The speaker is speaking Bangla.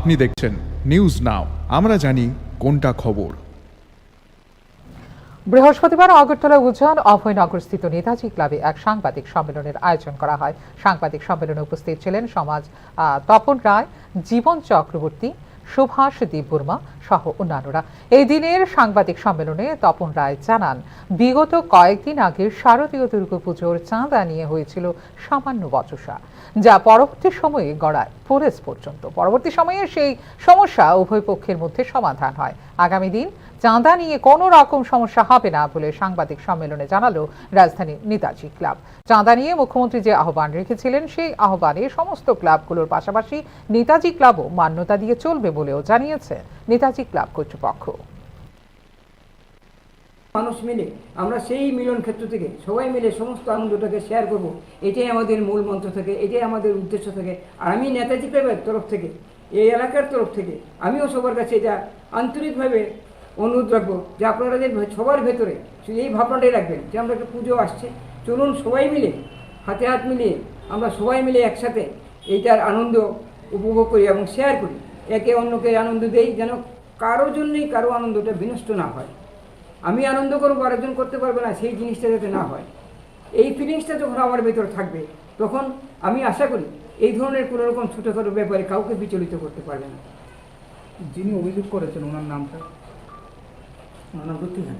আপনি দেখছেন নিউজ নাও, আমরা জানি কোনটা খবর। বৃহস্পতিবার আগরতলা উজান অভয়নগরস্থিত নেতাজি ক্লাবে এক সাংবাদিক সম্মেলনের আয়োজন করা হয়। সাংবাদিক সম্মেলনে উপস্থিত ছিলেন সমাজ তপন রায়, জীবন চক্রবর্তী, সুভাষ দেববর্মা সহ অন্যান্যরা। এই দিনের সাংবাদিক সম্মেলনে তপন রায় জানান, বিগত কয়েকদিন আগে শারদীয় দুর্গাপুজোর চাঁদা নিয়ে হয়েছিল সামান্য বচসা, যা পরবর্তী সময়ে গড়ায় পুলিশ পর্যন্ত। পরবর্তী সময়ে সেই সমস্যা উভয় পক্ষের মধ্যে সমাধান হয়। আগামী দিন চাঁদা নিয়ে কোনো রকম সমস্যা হবে না বলে সাংবাদিক সম্মেলনে জানালো রাজধানী নেতাজি ক্লাব। চাঁদা নিয়ে মুখ্যমন্ত্রী যে আহ্বান রেখেছিলেন, সেই আহ্বানে সমস্ত ক্লাবগুলোর পাশাপাশি নেতাজি ক্লাবও মান্যতা দিয়ে চলবে বলেও জানিয়েছে নেতাজি ক্লাব কর্তৃপক্ষ। মানুষ মিলে আমরা সেই মিলন ক্ষেত্র থেকে সবাই মিলে সমস্ত আনন্দটাকে শেয়ার করব, এটাই আমাদের মূল মন্ত্র থেকে, এটাই আমাদের উদ্দেশ্য থেকে। আর আমি নেতাজি ক্লাবের তরফ থেকে, এই এলাকার তরফ থেকে আমিও সবার কাছে এটা আন্তরিকভাবে অনুরোধ রাখবো যে আপনারা যে সবার ভেতরে এই ভাবনাটাই রাখবেন যে আমরা একটা পুজো আসছে, চলুন সবাই মিলে হাতে হাত মিলিয়ে আমরা সবাই মিলে একসাথে এইটার আনন্দ উপভোগ করি এবং শেয়ার করি, একে অন্যকে আনন্দ দেই, যেন কারোর জন্যই কারো আনন্দটা বিনষ্ট না হয়। আমি আনন্দ করবো, আরেকজন করতে পারবে না, সেই জিনিসটা যাতে না হয়। এই ফিলিংসটা যখন আমার ভেতর থাকবে, তখন আমি আশা করি এই ধরনের কোনো রকম ছোটোখাটো ব্যাপারে কাউকে বিচলিত করতে পারবে না। যিনি অভিযোগ করেছেন ওনার নামটা? ওনার নাম লুৎফি খান।